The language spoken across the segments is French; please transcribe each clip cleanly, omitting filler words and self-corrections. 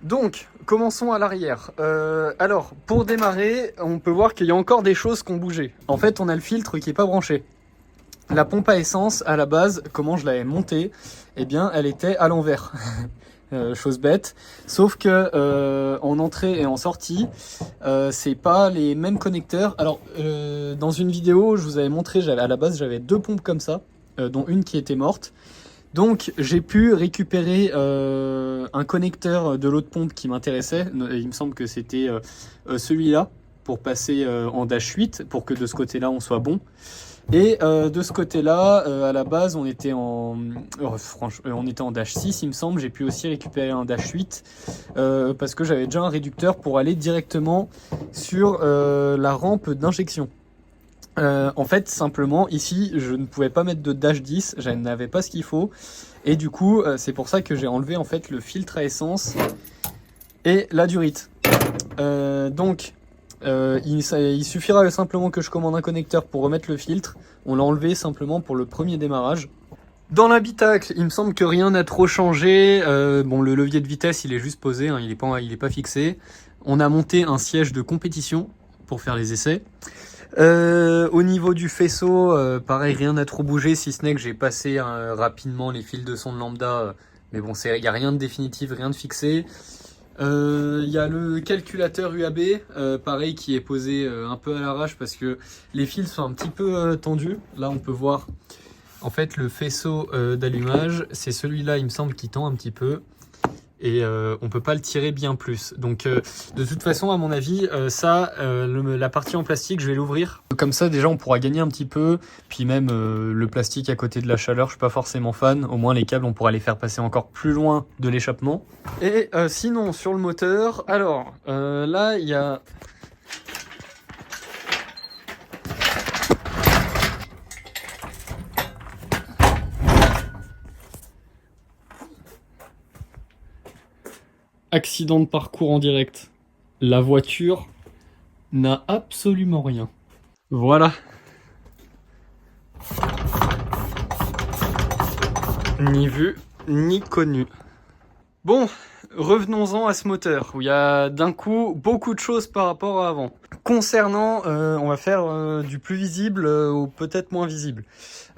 Donc, commençons à l'arrière. Alors, pour démarrer, on peut voir qu'il y a encore des choses qui ont bougé. En fait, on a le filtre qui n'est pas branché. La pompe à essence, à la base, comment je l'avais montée, eh bien, elle était à l'envers. Chose bête. Sauf que en entrée et en sortie, c'est pas les mêmes connecteurs. Alors, dans une vidéo, je vous avais montré, à la base, j'avais deux pompes comme ça, dont une qui était morte. Donc j'ai pu récupérer un connecteur de l'autre pompe qui m'intéressait. Il me semble que c'était celui-là pour passer en dash 8 pour que de ce côté-là on soit bon. Et de ce côté-là, à la base, on était en dash 6, il me semble. J'ai pu aussi récupérer un dash 8 parce que j'avais déjà un réducteur pour aller directement sur la rampe d'injection. En fait, simplement, ici, je ne pouvais pas mettre de dash 10, je n'avais pas ce qu'il faut. Et du coup, c'est pour ça que j'ai enlevé en fait le filtre à essence et la durite. Il suffira simplement que je commande un connecteur pour remettre le filtre. On l'a enlevé simplement pour le premier démarrage. Dans l'habitacle, il me semble que rien n'a trop changé. Bon, le levier de vitesse, il est juste posé, hein, il est pas fixé. On a monté un siège de compétition pour faire les essais. Au niveau du faisceau, pareil, rien n'a trop bougé, si ce n'est que j'ai passé rapidement les fils de sonde lambda, mais bon, il n'y a rien de définitif, rien de fixé. Il y a le calculateur UAB, pareil, qui est posé un peu à l'arrache parce que les fils sont un petit peu tendus. Là, on peut voir, en fait, le faisceau d'allumage, c'est celui-là, il me semble, qui tend un petit peu. Et on peut pas le tirer bien plus. Donc de toute façon, à mon avis, la partie en plastique, je vais l'ouvrir. Comme ça, déjà, on pourra gagner un petit peu. Puis même le plastique à côté de la chaleur, je suis pas forcément fan. Au moins, les câbles, on pourra les faire passer encore plus loin de l'échappement. Et sinon, sur le moteur, alors là, il y a... Accident de parcours en direct. La voiture n'a absolument rien. Voilà. Ni vu, ni connu. Bon, revenons-en à ce moteur, où il y a d'un coup beaucoup de choses par rapport à avant. Concernant, on va faire du plus visible au peut-être moins visible.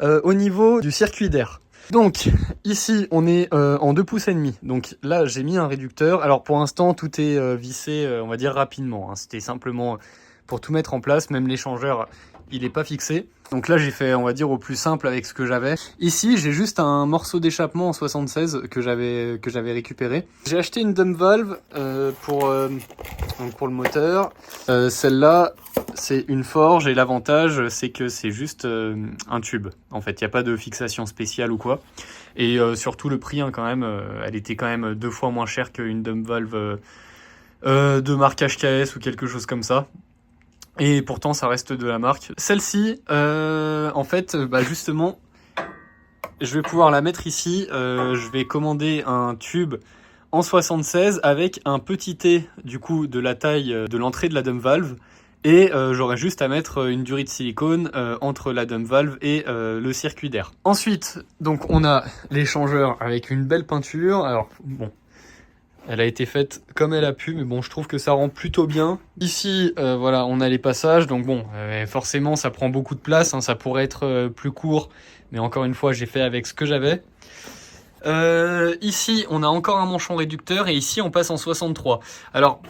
Au niveau du circuit d'air. Donc ici on est en 2 pouces et demi. Donc là j'ai mis un réducteur. Alors pour l'instant tout est vissé on va dire rapidement. Hein. C'était simplement pour tout mettre en place. Même l'échangeur il n'est pas fixé. Donc là j'ai fait on va dire au plus simple avec ce que j'avais. Ici j'ai juste un morceau d'échappement en 76 que j'avais récupéré. J'ai acheté une dump valve pour le moteur. Celle-là c'est une forge et l'avantage c'est que c'est juste un tube. En fait il n'y a pas de fixation spéciale ou quoi. Et surtout le prix hein, quand même, elle était quand même 2 fois moins chère qu'une dump valve de marque HKS ou quelque chose comme ça. Et pourtant ça reste de la marque. Celle-ci, en fait, justement, je vais pouvoir la mettre ici. Je vais commander un tube en 76 avec un petit T du coup de la taille de l'entrée de la dump valve. Et j'aurai juste à mettre une durite de silicone entre la dump valve et le circuit d'air. Ensuite, donc on a l'échangeur avec une belle peinture. Alors bon, elle a été faite comme elle a pu, mais bon, je trouve que ça rend plutôt bien. Ici, voilà, on a les passages, donc bon, forcément, ça prend beaucoup de place. Hein, ça pourrait être plus court, mais encore une fois, j'ai fait avec ce que j'avais. Ici, on a encore un manchon réducteur, et ici, on passe en 63. Alors,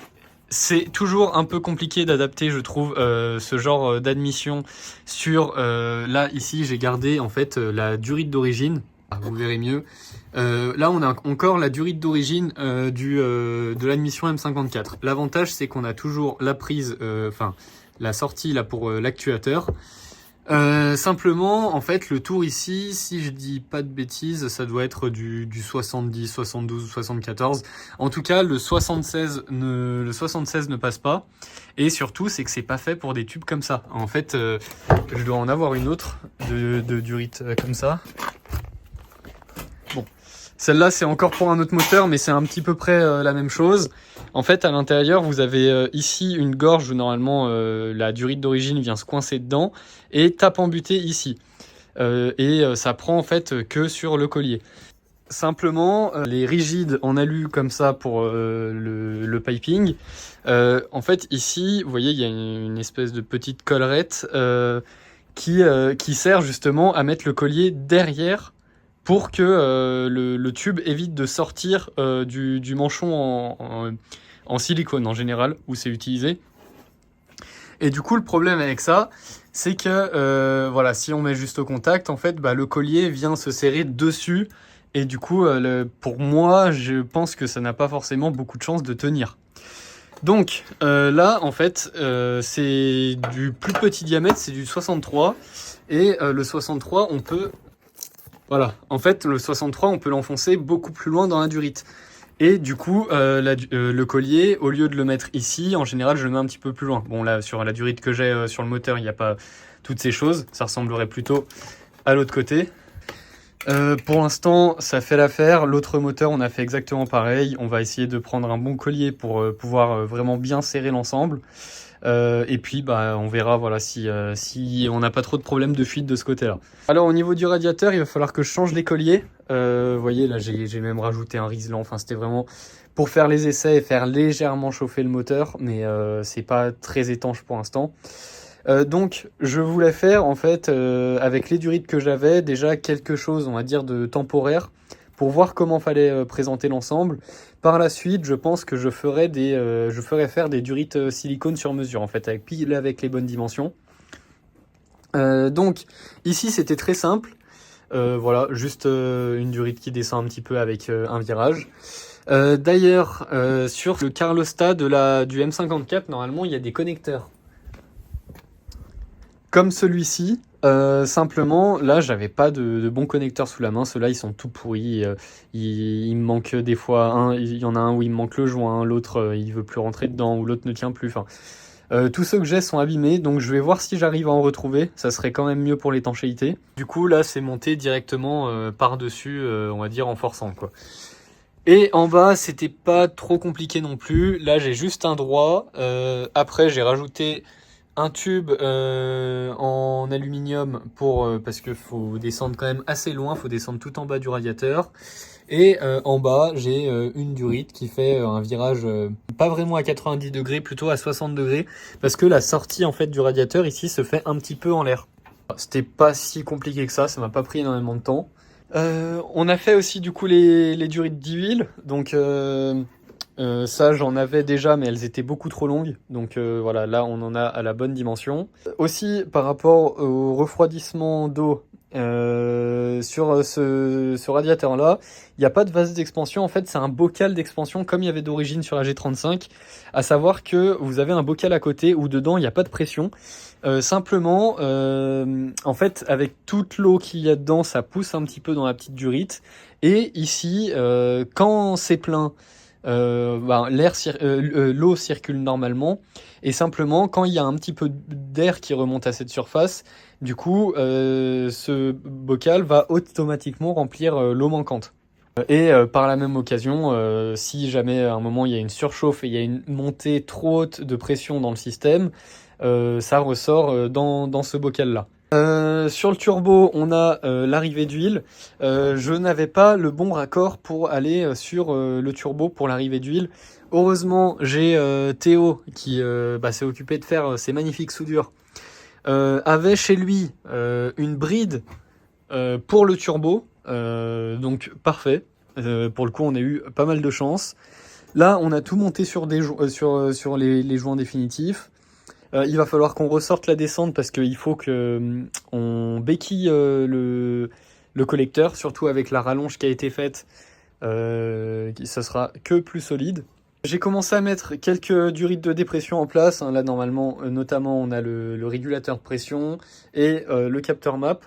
c'est toujours un peu compliqué d'adapter, je trouve, ce genre d'admission sur... là, ici, j'ai gardé, en fait, la durite d'origine. Vous verrez mieux. Là, on a encore la durite d'origine de l'admission M54. L'avantage, c'est qu'on a toujours la prise, la sortie là pour l'actuateur. Simplement, en fait, le tour ici, si je dis pas de bêtises, ça doit être du 70, 72 ou 74. En tout cas, le 76 ne passe pas. Et surtout, c'est que c'est pas fait pour des tubes comme ça. En fait, je dois en avoir une autre de durite comme ça. Bon, celle-là, c'est encore pour un autre moteur, mais c'est un petit peu près la même chose. En fait, à l'intérieur, vous avez ici une gorge où normalement la durite d'origine vient se coincer dedans et tape en butée ici. Ça prend en fait que sur le collier. simplement, les rigides en alu comme ça pour le piping, en fait ici, vous voyez, il y a une espèce de petite collerette qui sert justement à mettre le collier derrière pour que le tube évite de sortir du manchon en silicone en général, où c'est utilisé. Et du coup, le problème avec ça, c'est que voilà, si on met juste au contact, en fait, bah, le collier vient se serrer dessus. Et du coup, pour moi, je pense que ça n'a pas forcément beaucoup de chances de tenir. Donc là, en fait, c'est du plus petit diamètre, c'est du 63. Et le 63, on peut... Voilà, en fait, le 63, on peut l'enfoncer beaucoup plus loin dans la durite. Et du coup, le collier, au lieu de le mettre ici, en général, je le mets un petit peu plus loin. Bon, là, sur la durite que j'ai sur le moteur, il n'y a pas toutes ces choses. Ça ressemblerait plutôt à l'autre côté. Pour l'instant, ça fait l'affaire. L'autre moteur, on a fait exactement pareil. On va essayer de prendre un bon collier pour pouvoir vraiment bien serrer l'ensemble. Et puis, bah, on verra voilà, si on n'a pas trop de problèmes de fuite de ce côté-là. Alors, au niveau du radiateur, il va falloir que je change les colliers. Vous voyez, là, j'ai même rajouté un riselant. Enfin, c'était vraiment pour faire les essais et faire légèrement chauffer le moteur. Mais c'est pas très étanche pour l'instant. Donc je voulais faire en fait avec les durites que j'avais déjà quelque chose on va dire de temporaire pour voir comment fallait présenter l'ensemble. Par la suite je pense que je ferais faire des durites silicone sur mesure en fait avec les bonnes dimensions. Donc ici c'était très simple, voilà juste une durite qui descend un petit peu avec un virage. D'ailleurs sur le carlostat du M54 normalement il y a des connecteurs comme celui-ci, simplement, là, j'avais pas de bons connecteurs sous la main. Ceux-là, ils sont tout pourris. Il me manque des fois il y en a un où il me manque le joint, l'autre, il veut plus rentrer dedans, ou l'autre ne tient plus. Enfin, tous ceux que j'ai sont abîmés, donc je vais voir si j'arrive à en retrouver. Ça serait quand même mieux pour l'étanchéité. Du coup, là, c'est monté directement par-dessus, on va dire, en forçant, quoi. Et en bas, c'était pas trop compliqué non plus. Là, j'ai juste un droit. Après, j'ai rajouté un tube en aluminium parce que faut descendre quand même assez loin, faut descendre tout en bas du radiateur. Et en bas, j'ai une durite qui fait un virage pas vraiment à 90 degrés, plutôt à 60 degrés, parce que la sortie en fait du radiateur ici se fait un petit peu en l'air. C'était pas si compliqué que ça m'a pas pris énormément de temps. On a fait aussi du coup les durites d'huile, donc ça j'en avais déjà mais elles étaient beaucoup trop longues, donc voilà, là on en a à la bonne dimension. Aussi par rapport au refroidissement d'eau sur ce radiateur là, il n'y a pas de vase d'expansion, en fait c'est un bocal d'expansion comme il y avait d'origine sur la G35, à savoir que vous avez un bocal à côté où dedans il n'y a pas de pression. Simplement, en fait, avec toute l'eau qu'il y a dedans, ça pousse un petit peu dans la petite durite. Et ici, quand c'est plein, l'eau circule normalement. Et simplement, quand il y a un petit peu d'air qui remonte à cette surface, du coup, ce bocal va automatiquement remplir l'eau manquante. Et par la même occasion, si jamais à un moment il y a une surchauffe et il y a une montée trop haute de pression dans le système, ça ressort dans ce bocal-là. Sur le turbo, on a l'arrivée d'huile. Je n'avais pas le bon raccord pour aller sur le turbo pour l'arrivée d'huile. Heureusement, j'ai Théo qui s'est occupé de faire ces magnifiques soudures. Avait chez lui une bride pour le turbo, donc parfait. Pour le coup, on a eu pas mal de chance. Là, on a tout monté sur sur les joints définitifs. Il va falloir qu'on ressorte la descente parce qu'il faut que on béquille le collecteur, surtout avec la rallonge qui a été faite. Ça sera que plus solide. J'ai commencé à mettre quelques durites de dépression en place. Là, normalement, notamment, on a le régulateur de pression et le capteur MAP.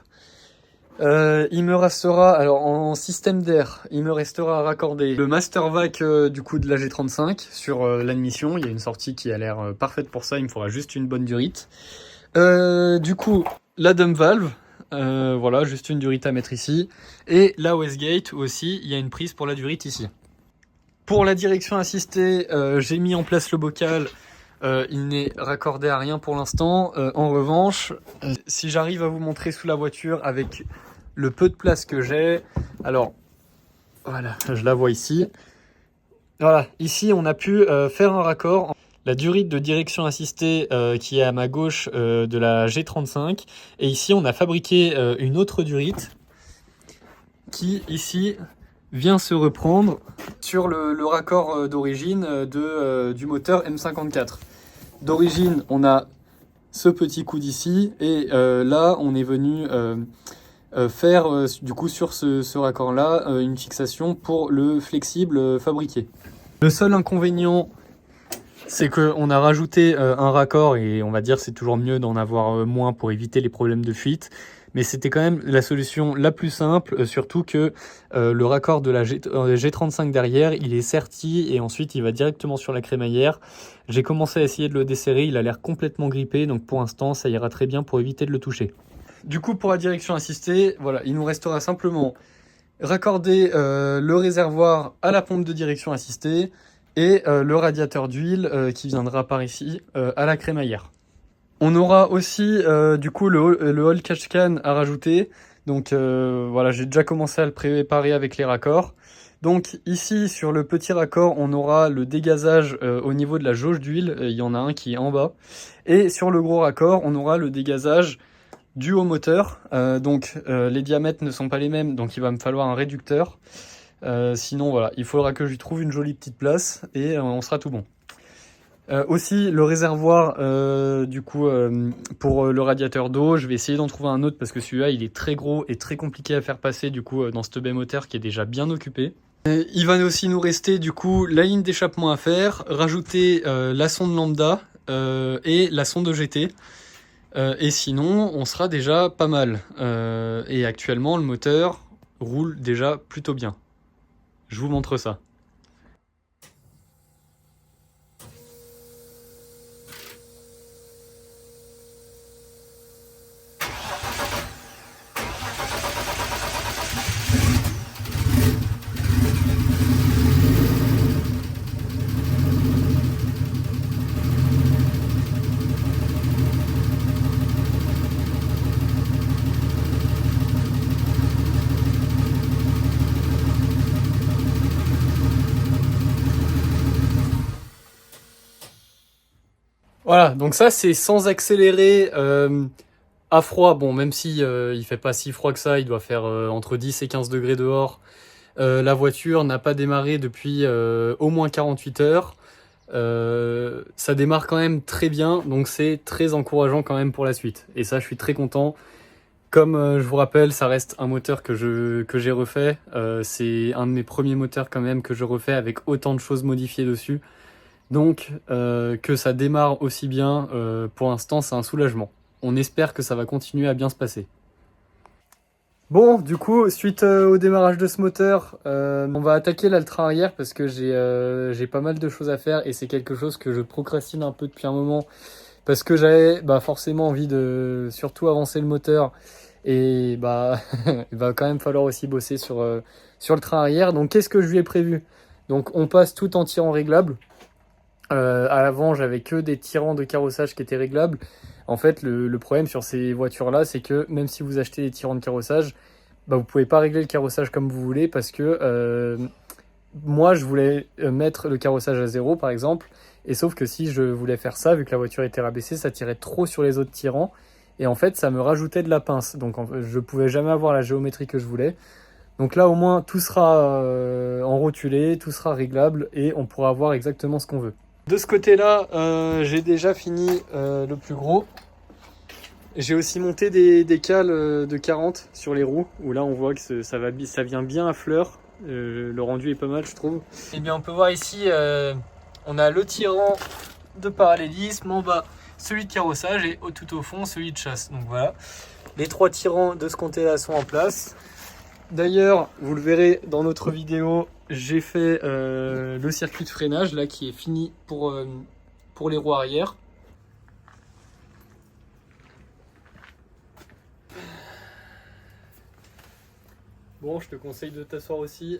Il me restera, alors en système d'air, il me restera à raccorder le master vac du coup de la G35 sur l'admission. Il y a une sortie qui a l'air parfaite pour ça, il me faudra juste une bonne durite. Du coup, la dump valve, voilà, juste une durite à mettre ici. Et la Westgate aussi, il y a une prise pour la durite ici. Pour la direction assistée, j'ai mis en place le bocal. Il n'est raccordé à rien pour l'instant. En revanche, si j'arrive à vous montrer sous la voiture avec le peu de place que j'ai, alors Voilà, je la vois ici. Voilà, ici on a pu faire un raccord. La durite de direction assistée qui est à ma gauche de la G35. Et ici on a fabriqué une autre durite qui ici vient se reprendre sur le raccord d'origine du moteur M54. D'origine on a ce petit coup d'ici et là on est venu faire du coup sur ce raccord là une fixation pour le flexible fabriqué. Le seul inconvénient c'est qu'on a rajouté un raccord et on va dire c'est toujours mieux d'en avoir moins pour éviter les problèmes de fuite. Mais c'était quand même la solution la plus simple, surtout que le raccord de la G35 derrière, il est serti et ensuite il va directement sur la crémaillère. J'ai commencé à essayer de le desserrer, il a l'air complètement grippé, donc pour l'instant ça ira très bien pour éviter de le toucher. Du coup pour la direction assistée, voilà, il nous restera simplement raccorder le réservoir à la pompe de direction assistée et le radiateur d'huile qui viendra par ici à la crémaillère. On aura aussi du coup le oil catch can à rajouter. Donc voilà, j'ai déjà commencé à le préparer avec les raccords. Donc ici sur le petit raccord, on aura le dégazage au niveau de la jauge d'huile. Il y en a un qui est en bas. Et sur le gros raccord, on aura le dégazage dû au moteur. Donc les diamètres ne sont pas les mêmes, donc il va me falloir un réducteur. Sinon voilà, il faudra que je lui trouve une jolie petite place et on sera tout bon. Aussi le réservoir du coup pour le radiateur d'eau, je vais essayer d'en trouver un autre parce que celui-là il est très gros et très compliqué à faire passer du coup dans ce baie moteur qui est déjà bien occupé. Il va aussi nous rester du coup la ligne d'échappement à faire, rajouter la sonde lambda et la sonde EGT. Et sinon on sera déjà pas mal. Et actuellement le moteur roule déjà plutôt bien. Je vous montre ça. Voilà, donc ça c'est sans accélérer à froid. Bon, même si il fait pas si froid que ça, il doit faire entre 10 et 15 degrés dehors. La voiture n'a pas démarré depuis au moins 48 heures. Ça démarre quand même très bien, donc c'est très encourageant quand même pour la suite. Et ça, je suis très content. Comme je vous rappelle, ça reste un moteur que j'ai refait. C'est un de mes premiers moteurs quand même que je refais avec autant de choses modifiées dessus. Donc que ça démarre aussi bien, pour l'instant c'est un soulagement. On espère que ça va continuer à bien se passer. Bon, du coup, suite au démarrage de ce moteur, on va attaquer l'Altra arrière parce que j'ai pas mal de choses à faire et c'est quelque chose que je procrastine un peu depuis un moment parce que j'avais forcément envie de surtout avancer le moteur et il va quand même falloir aussi bosser sur le train arrière. Donc qu'est-ce que je lui ai prévu? Donc on passe tout en tirant réglable. À l'avant, j'avais que des tirants de carrossage qui étaient réglables. En fait, le problème sur ces voitures-là, c'est que même si vous achetez des tirants de carrossage, vous pouvez pas régler le carrossage comme vous voulez parce que moi, je voulais mettre le carrossage à 0, par exemple. Et sauf que si je voulais faire ça, vu que la voiture était rabaissée, ça tirait trop sur les autres tirants. Et en fait, ça me rajoutait de la pince. Donc, je pouvais jamais avoir la géométrie que je voulais. Donc là, au moins, tout sera enrotulé, tout sera réglable et on pourra voir exactement ce qu'on veut. De ce côté-là, j'ai déjà fini le plus gros. J'ai aussi monté des cales de 40 sur les roues, où là on voit que ça vient bien à fleur. Le rendu est pas mal, je trouve. Et bien on peut voir ici, on a le tirant de parallélisme en bas, celui de carrossage et tout au fond celui de chasse. Donc voilà, les trois tirants de ce côté-là sont en place. D'ailleurs, vous le verrez dans notre vidéo, j'ai fait le circuit de freinage là qui est fini pour les roues arrière. Bon, je te conseille de t'asseoir aussi.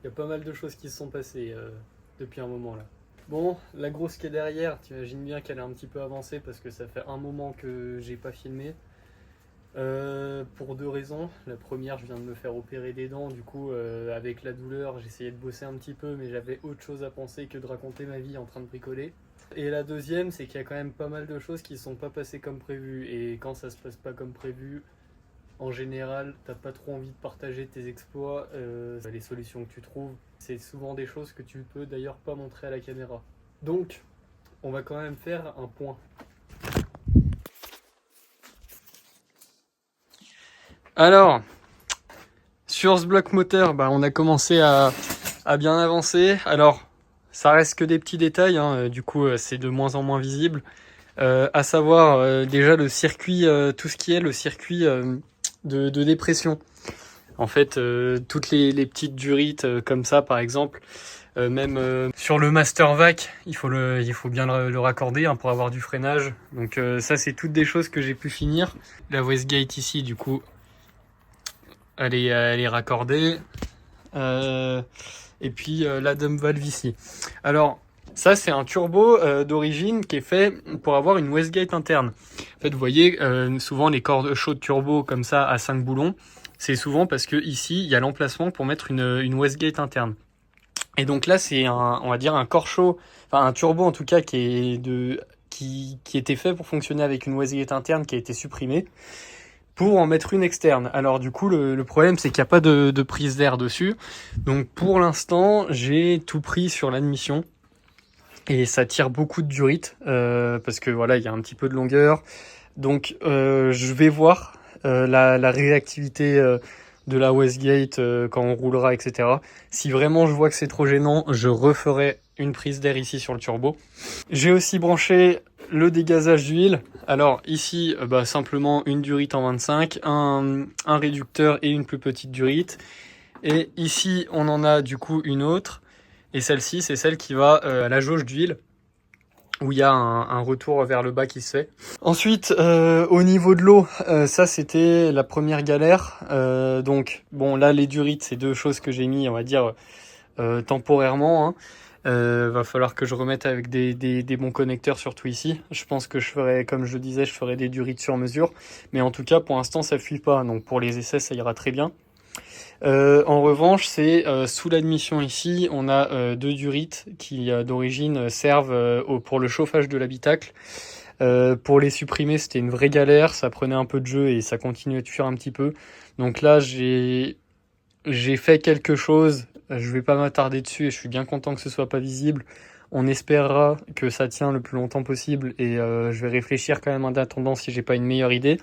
Il y a pas mal de choses qui se sont passées depuis un moment là. Bon, la grosse qui est derrière, tu imagines bien qu'elle est un petit peu avancée parce que ça fait un moment que j'ai pas filmé. Pour deux raisons. La première, je viens de me faire opérer des dents, du coup avec la douleur j'essayais de bosser un petit peu mais j'avais autre chose à penser que de raconter ma vie en train de bricoler. Et la deuxième, c'est qu'il y a quand même pas mal de choses qui ne sont pas passées comme prévu, et quand ça se passe pas comme prévu, en général t'as pas trop envie de partager tes exploits, les solutions que tu trouves, c'est souvent des choses que tu peux d'ailleurs pas montrer à la caméra. Donc on va quand même faire un point. Alors, sur ce bloc moteur, on a commencé à bien avancer. Alors, ça reste que des petits détails, hein, du coup c'est de moins en moins visible. À savoir déjà le circuit, tout ce qui est le circuit de dépression. En fait, toutes les petites durites comme ça par exemple, même sur le Master Vac, il faut bien le raccorder pour avoir du freinage. Donc ça c'est toutes des choses que j'ai pu finir. La Westgate ici du coup, elle est raccordée. Et puis la dump valve ici. Alors ça c'est un turbo d'origine qui est fait pour avoir une Westgate interne. En fait vous voyez souvent les cordes chaudes turbo comme ça à 5 boulons, c'est souvent parce que ici il y a l'emplacement pour mettre une Westgate interne. Et donc là c'est on va dire un corps chaud, enfin un turbo en tout cas qui était fait pour fonctionner avec une Westgate interne qui a été supprimée pour en mettre une externe. Alors du coup le problème c'est qu'il n'y a pas de prise d'air dessus, donc pour l'instant j'ai tout pris sur l'admission et ça tire beaucoup de durite parce que voilà il y a un petit peu de longueur, donc je vais voir la réactivité de la Westgate quand on roulera, etc. Si vraiment je vois que c'est trop gênant, je referai une prise d'air ici sur le turbo. J'ai aussi branché le dégazage d'huile. Alors ici, simplement une durite en 25, un réducteur et une plus petite durite. Et ici, on en a du coup une autre. Et celle-ci, c'est celle qui va à la jauge d'huile, où il y a un retour vers le bas qui se fait. Ensuite, au niveau de l'eau, ça c'était la première galère. Donc bon, là les durites, c'est deux choses que j'ai mis, on va dire, temporairement, hein. Va falloir que je remette avec des bons connecteurs, surtout ici. Je pense que je ferai, comme je le disais, je ferai des durites sur mesure. Mais en tout cas, pour l'instant, ça fuit pas. Donc pour les essais, ça ira très bien. En revanche, c'est sous l'admission ici, on a deux durites qui d'origine servent pour le chauffage de l'habitacle. Pour les supprimer, c'était une vraie galère. Ça prenait un peu de jeu et ça continuait de fuir un petit peu. Donc là, j'ai fait quelque chose. Je vais pas m'attarder dessus et je suis bien content que ce soit pas visible. On espérera que ça tient le plus longtemps possible et je vais réfléchir quand même en attendant si j'ai pas une meilleure idée.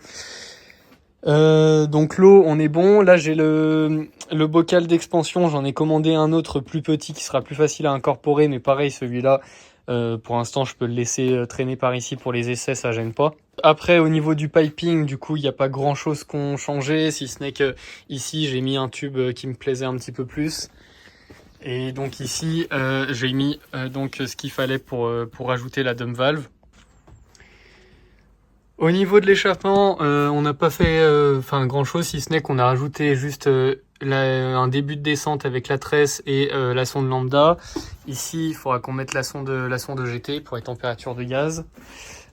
Donc l'eau, on est bon. Là j'ai le bocal d'expansion, j'en ai commandé un autre plus petit qui sera plus facile à incorporer, mais pareil celui-là, pour l'instant je peux le laisser traîner par ici pour les essais, ça gêne pas. Après au niveau du piping, du coup il n'y a pas grand chose qu'on changeait, si ce n'est que ici j'ai mis un tube qui me plaisait un petit peu plus. Et donc ici j'ai mis donc ce qu'il fallait pour ajouter la dump valve. Au niveau de l'échappement, on n'a pas fait grand chose, si ce n'est qu'on a rajouté juste un début de descente avec la tresse et la sonde lambda. Ici, il faudra qu'on mette la sonde GT pour les températures de gaz.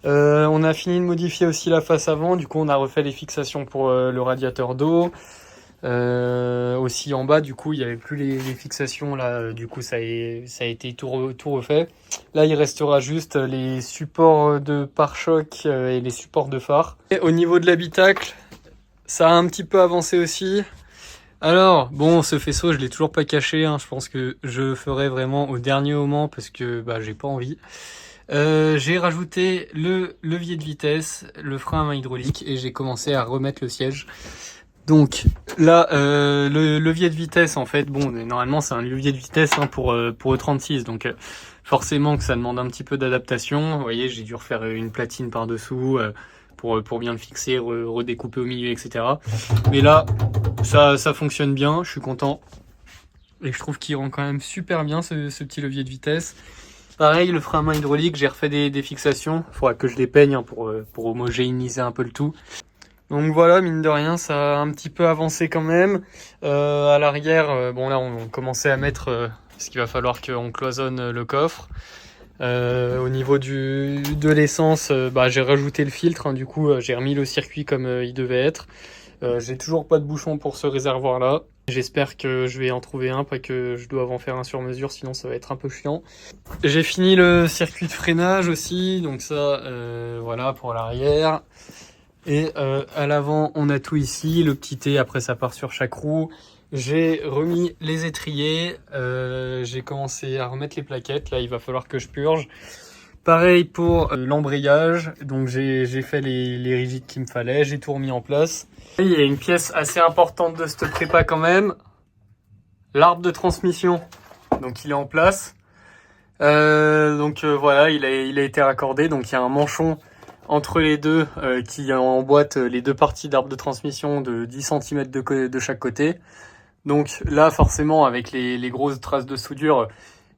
On a fini de modifier aussi la face avant, du coup on a refait les fixations pour le radiateur d'eau. Aussi en bas, du coup il n'y avait plus les fixations là, du coup ça a été tout refait. Là il restera juste les supports de pare-choc et les supports de phare. Et au niveau de l'habitacle, ça a un petit peu avancé aussi. Alors bon, ce faisceau je l'ai toujours pas caché, hein. Je pense que je ferai vraiment au dernier moment parce que j'ai pas envie. J'ai rajouté le levier de vitesse, le frein à main hydraulique et j'ai commencé à remettre le siège. Donc là, le levier de vitesse, en fait, bon, normalement c'est un levier de vitesse pour E36, donc forcément que ça demande un petit peu d'adaptation. Vous voyez, j'ai dû refaire une platine par-dessous pour bien le fixer, redécouper au milieu, etc. Mais là, ça fonctionne bien, je suis content. Et je trouve qu'il rend quand même super bien ce petit levier de vitesse. Pareil, le frein à main hydraulique, j'ai refait des fixations. Il faudra que je les peigne pour homogénéiser un peu le tout. Donc voilà, mine de rien, ça a un petit peu avancé quand même. À l'arrière, bon là on commençait à mettre, parce qu'il va falloir qu'on cloisonne le coffre. Au niveau de l'essence, j'ai rajouté le filtre, hein, du coup j'ai remis le circuit comme il devait être. J'ai toujours pas de bouchon pour ce réservoir là. J'espère que je vais en trouver un, pas que je dois en faire un sur mesure, sinon ça va être un peu chiant. J'ai fini le circuit de freinage aussi, donc ça voilà pour l'arrière. Et à l'avant on a tout ici, le petit T, après ça part sur chaque roue. J'ai remis les étriers, j'ai commencé à remettre les plaquettes, là il va falloir que je purge. Pareil pour l'embrayage, donc j'ai fait les rigides qu'il me fallait, j'ai tout remis en place. Et il y a une pièce assez importante de cette prépa quand même, l'arbre de transmission, donc il est en place. Voilà, il a été raccordé, donc il y a un manchon entre les deux qui emboîte les deux parties d'arbre de transmission de 10 cm de chaque côté. Donc là, forcément, avec les grosses traces de soudure,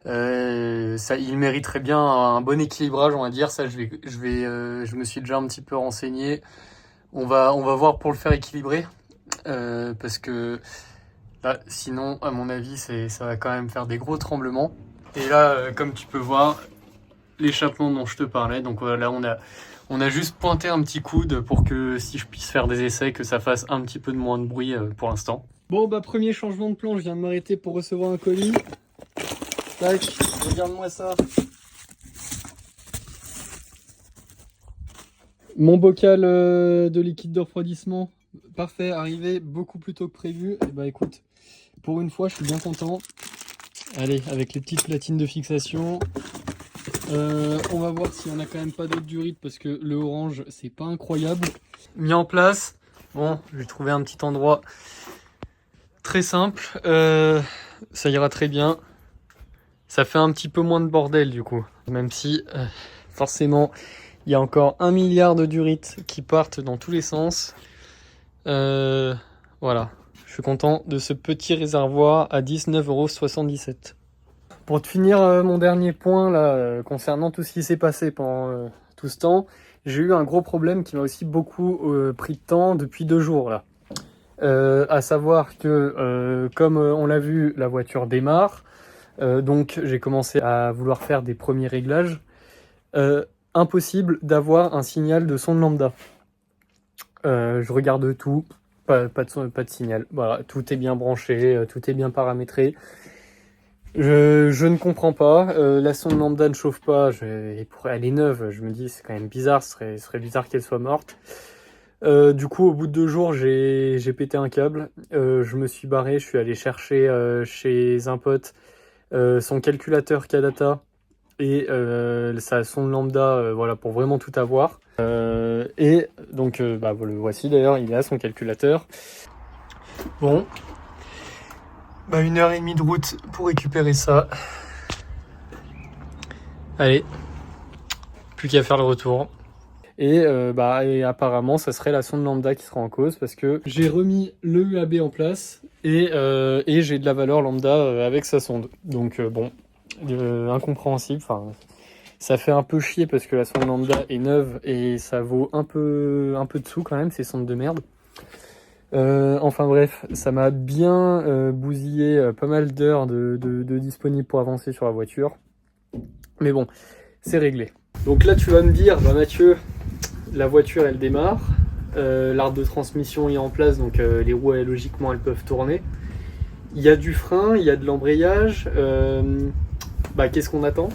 il mériterait bien un bon équilibrage, on va dire. Ça, je me suis déjà un petit peu renseigné. On va voir pour le faire équilibrer, parce que là, sinon, à mon avis, ça va quand même faire des gros tremblements. Et là, comme tu peux voir, l'échappement dont je te parlais. Donc voilà, on a juste pointé un petit coude pour que si je puisse faire des essais, que ça fasse un petit peu de moins de bruit pour l'instant. Bon, premier changement de plan, je viens de m'arrêter pour recevoir un colis. Tac, regarde-moi ça. Mon bocal de liquide de refroidissement, parfait, arrivé beaucoup plus tôt que prévu. Et écoute, pour une fois, je suis bien content. Allez, avec les petites platines de fixation. On va voir si on a quand même pas d'autres durites parce que le orange, c'est pas incroyable. Mis en place. Bon, j'ai trouvé un petit endroit très simple. Ça ira très bien. Ça fait un petit peu moins de bordel du coup. Même si, forcément, il y a encore 1 milliard de durites qui partent dans tous les sens. Voilà. Je suis content de ce petit réservoir à 19,77 €. Pour te finir mon dernier point là, concernant tout ce qui s'est passé pendant tout ce temps, j'ai eu un gros problème qui m'a aussi beaucoup pris de temps depuis 2 jours là. À savoir que comme on l'a vu, la voiture démarre, donc j'ai commencé à vouloir faire des premiers réglages. Impossible d'avoir un signal de son lambda. Je regarde tout, pas de signal. Voilà, tout est bien branché, tout est bien paramétré. Je ne comprends pas. La sonde lambda ne chauffe pas. Elle est neuve. Je me dis c'est quand même bizarre. Ce serait bizarre qu'elle soit morte. Du coup, au bout de 2 jours, j'ai pété un câble. Je me suis barré. Je suis allé chercher chez un pote son calculateur Kadata et sa sonde lambda, voilà, pour vraiment tout avoir. Et donc, le voici d'ailleurs. Il est à son calculateur. Bon. 1h30 de route pour récupérer ça. Allez, plus qu'à faire le retour. Et apparemment, ça serait la sonde lambda qui sera en cause parce que j'ai remis le UAB en place et j'ai de la valeur lambda avec sa sonde. Donc incompréhensible. Enfin, ça fait un peu chier parce que la sonde lambda est neuve et ça vaut un peu de sous quand même, ces sondes de merde. Enfin bref, ça m'a bien bousillé pas mal d'heures de disponibles pour avancer sur la voiture. Mais bon, c'est réglé. Donc là tu vas me dire, Mathieu, la voiture elle démarre, l'arbre de transmission est en place, donc les roues logiquement elles peuvent tourner. Il y a du frein, il y a de l'embrayage, qu'est-ce qu'on attend?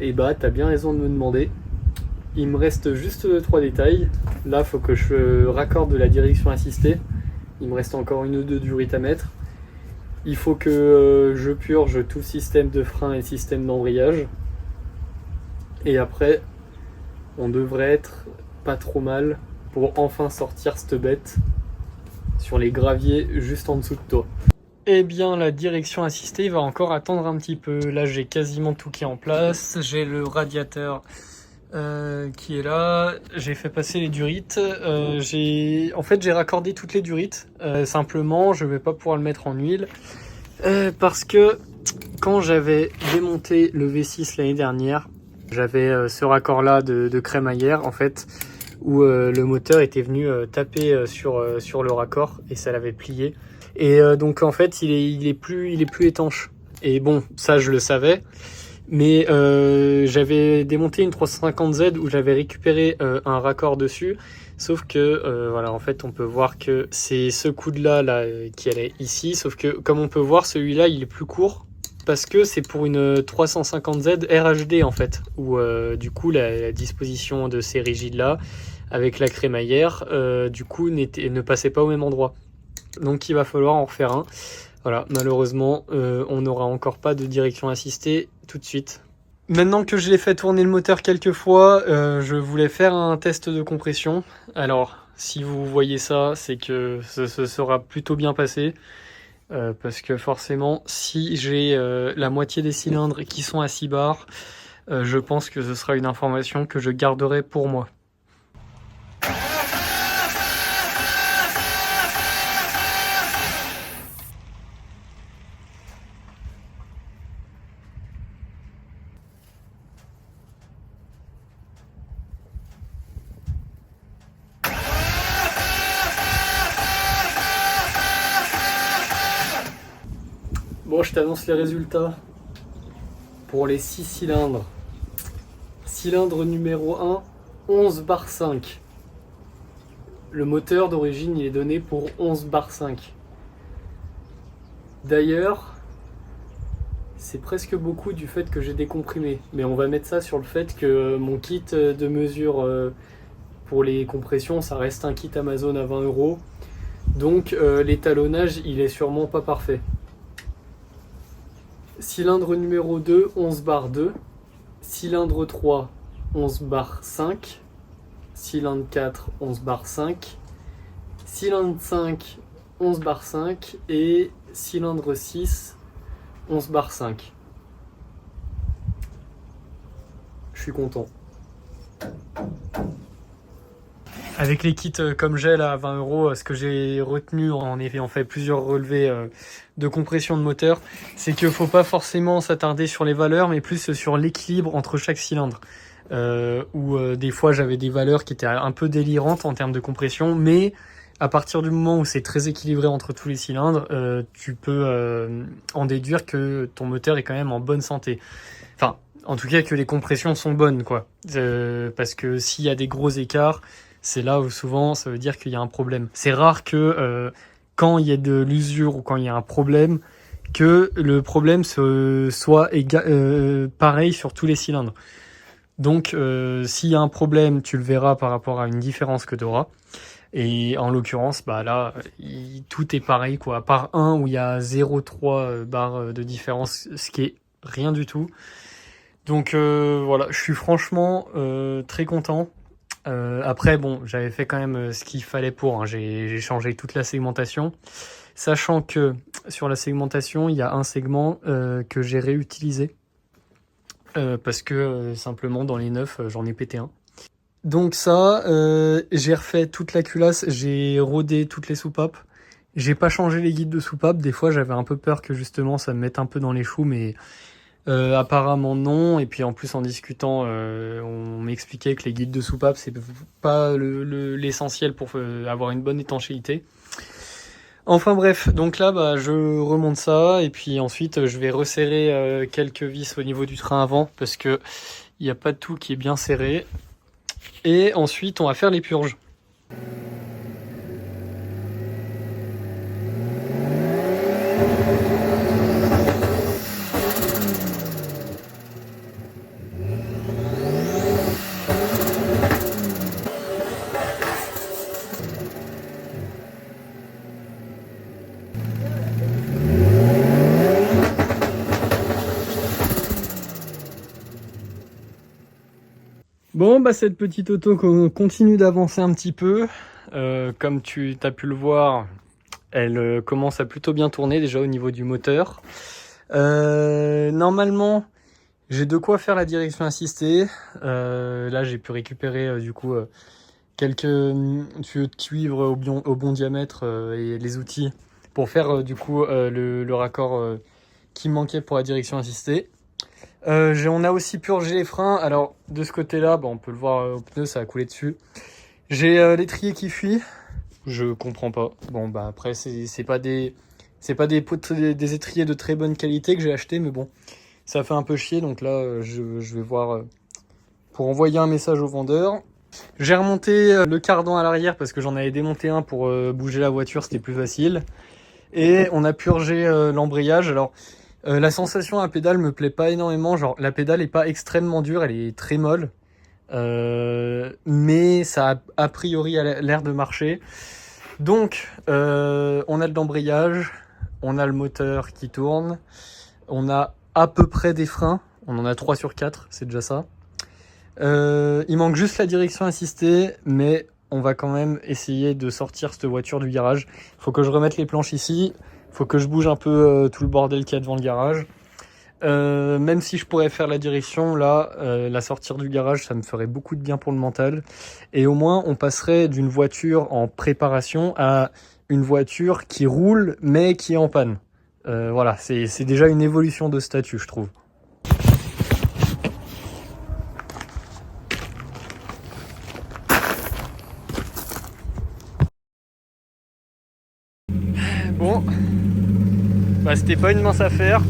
Et t'as bien raison de me demander. Il me reste juste 3 détails. Là, il faut que je raccorde de la direction assistée. Il me reste encore 1 ou 2 durites à mettre. Il faut que je purge tout le système de frein et le système d'embrayage. Et après, on devrait être pas trop mal pour enfin sortir cette bête sur les graviers juste en dessous de toi. Eh bien, la direction assistée va encore attendre un petit peu. Là, j'ai quasiment tout qui est en place. J'ai le radiateur qui est là. J'ai fait passer les durites. J'ai raccordé toutes les durites. Simplement, je vais pas pouvoir le mettre en huile parce que quand j'avais démonté le V6 l'année dernière, j'avais ce raccord-là de crémaillère en fait, où le moteur était venu taper sur le raccord et ça l'avait plié. Et donc en fait, il est plus étanche. Et bon, ça je le savais. Mais j'avais démonté une 350Z où j'avais récupéré un raccord dessus. Sauf que, voilà, en fait, on peut voir que c'est ce coude-là là, qui allait ici. Sauf que, comme on peut voir, celui-là, il est plus court. Parce que c'est pour une 350Z RHD, en fait. Où, du coup, la disposition de ces rigides-là, avec la crémaillère, du coup, ne passait pas au même endroit. Donc, il va falloir en refaire un. Voilà, malheureusement, on n'aura encore pas de direction assistée tout de suite. Maintenant que je l'ai fait tourner le moteur quelques fois, je voulais faire un test de compression. Alors, si vous voyez ça, c'est que ce sera plutôt bien passé. Parce que forcément, si j'ai la moitié des cylindres qui sont à 6 bars, je pense que ce sera une information que je garderai pour moi. Bon, je t'annonce les résultats pour les 6 cylindres. Cylindre numéro 1, 11 bar 5. Le moteur d'origine il est donné pour 11 bar 5. D'ailleurs, c'est presque beaucoup du fait que j'ai décomprimé. Mais on va mettre ça sur le fait que mon kit de mesure pour les compressions, ça reste un kit Amazon à 20 €. Donc l'étalonnage, il est sûrement pas parfait. Cylindre numéro 2, 11 bar 2. Cylindre 3, 11 bar 5. Cylindre 4, 11 bar 5. Cylindre 5, 11 bar 5. Et cylindre 6, 11 bar 5. Je suis content. Avec les kits comme j'ai là à 20 €, ce que j'ai retenu en ayant fait plusieurs relevés de compression de moteur, c'est qu'il ne faut pas forcément s'attarder sur les valeurs, mais plus sur l'équilibre entre chaque cylindre. Où des fois j'avais des valeurs qui étaient un peu délirantes en termes de compression, mais à partir du moment où c'est très équilibré entre tous les cylindres, tu peux en déduire que ton moteur est quand même en bonne santé. Enfin, en tout cas que les compressions sont bonnes, quoi. Parce que s'il y a des gros écarts, c'est là où souvent ça veut dire qu'il y a un problème. C'est rare que quand il y a de l'usure ou quand il y a un problème, que le problème soit pareil sur tous les cylindres. Donc s'il y a un problème, tu le verras par rapport à une différence que tu auras. Et en l'occurrence, bah là, tout est pareil, quoi. À part un où il y a 0,3 barres de différence, ce qui est rien du tout. Donc voilà, je suis franchement très content. Après, bon, j'avais fait quand même ce qu'il fallait pour. Hein. J'ai changé toute la segmentation. Sachant que sur la segmentation, il y a un segment que j'ai réutilisé. Parce que simplement dans les neufs, j'en ai pété un. Donc ça, j'ai refait toute la culasse, j'ai rodé toutes les soupapes. J'ai pas changé les guides de soupape. Des fois, j'avais un peu peur que justement ça me mette un peu dans les choux, mais apparemment non. Et puis en plus, en discutant, on m'expliquait que les guides de soupape, c'est pas l'essentiel pour avoir une bonne étanchéité. Enfin bref, donc là, bah, je remonte ça et puis ensuite, je vais resserrer quelques vis au niveau du train avant parce que il n'y a pas de tout qui est bien serré. Et ensuite, on va faire les purges. Bon, bah cette petite auto continue d'avancer un petit peu. Comme tu as pu le voir, elle commence à plutôt bien tourner déjà au niveau du moteur. Normalement, j'ai de quoi faire la direction assistée. Là, j'ai pu récupérer du coup quelques tuyaux de cuivre au bon diamètre et les outils pour faire du coup le raccord qui me manquait pour la direction assistée. On a aussi purgé les freins. Alors de ce côté-là, bah, on peut le voir au pneu, ça a coulé dessus. J'ai l'étrier qui fuit. Je comprends pas. Bon bah après c'est pas des étriers de très bonne qualité que j'ai acheté, mais bon, ça fait un peu chier, donc là je vais voir pour envoyer un message au vendeur. J'ai remonté le cardan à l'arrière parce que j'en avais démonté un pour bouger la voiture, c'était plus facile. Et on a purgé l'embrayage. Alors la sensation à pédale me plaît pas énormément, genre la pédale est pas extrêmement dure, elle est très molle. Mais ça a priori l'air de marcher. Donc on a de l'embrayage, on a le moteur qui tourne, on a à peu près des freins, on en a 3 sur 4, c'est déjà ça. Il manque juste la direction assistée, mais on va quand même essayer de sortir cette voiture du garage. Il faut que je remette les planches ici, il faut que je bouge un peu tout le bordel qu'il y a devant le garage. Même si je pourrais faire la direction, là, la sortir du garage, ça me ferait beaucoup de bien pour le mental. Et au moins, on passerait d'une voiture en préparation à une voiture qui roule, mais qui est en panne. Voilà, c'est déjà une évolution de statut, je trouve. Bon, bah c'était pas une mince affaire.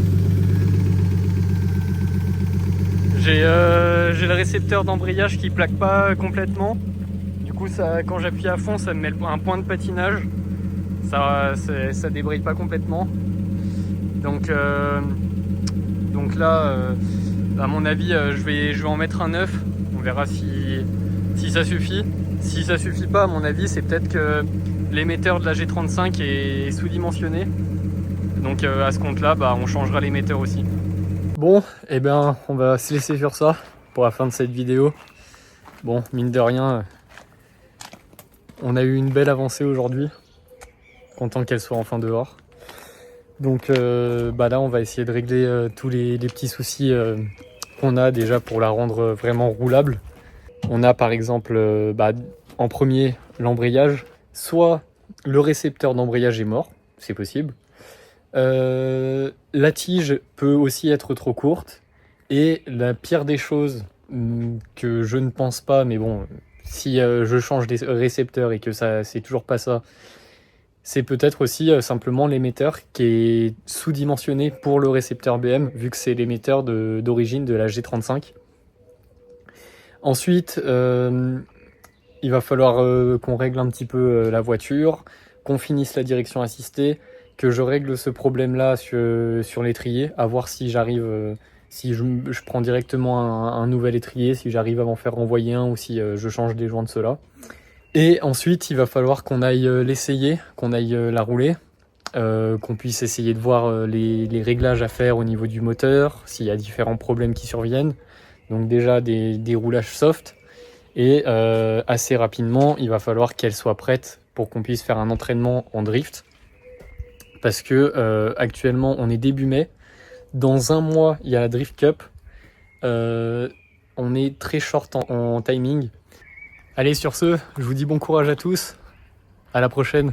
J'ai le récepteur d'embrayage qui plaque pas complètement. Du coup, ça, quand j'appuie à fond, ça me met un point de patinage. Ça débraye pas complètement. Donc là, à mon avis, je vais en mettre un neuf. On verra si ça suffit. Si ça suffit pas, à mon avis, c'est peut-être que l'émetteur de la G35 est sous-dimensionné. Donc à ce compte-là, bah, on changera l'émetteur aussi. Bon, et ben on va se laisser sur ça pour la fin de cette vidéo. Bon, mine de rien, on a eu une belle avancée aujourd'hui. Content qu'elle soit enfin dehors. Donc bah là, on va essayer de régler tous les petits soucis qu'on a déjà pour la rendre vraiment roulable. On a par exemple en premier l'embrayage. Soit le récepteur d'embrayage est mort, c'est possible. La tige peut aussi être trop courte. Et la pire des choses que je ne pense pas, mais bon, si je change des récepteurs et que ça c'est toujours pas ça, c'est peut-être aussi simplement l'émetteur qui est sous-dimensionné pour le récepteur BM, vu que c'est l'émetteur d'origine de la G35. Ensuite, il va falloir qu'on règle un petit peu la voiture, qu'on finisse la direction assistée, que je règle ce problème-là sur l'étrier, à voir si j'arrive, si je prends directement un nouvel étrier, si j'arrive à m'en faire renvoyer un ou si je change des joints de ceux-là. Et ensuite, il va falloir qu'on aille l'essayer, qu'on aille la rouler, qu'on puisse essayer de voir les réglages à faire au niveau du moteur, s'il y a différents problèmes qui surviennent. Donc déjà des roulages soft. Et assez rapidement, il va falloir qu'elle soit prête pour qu'on puisse faire un entraînement en drift. Parce que actuellement, on est début mai. Dans un mois, il y a la Drift Cup. On est très short en timing. Allez, sur ce, je vous dis bon courage à tous. À la prochaine.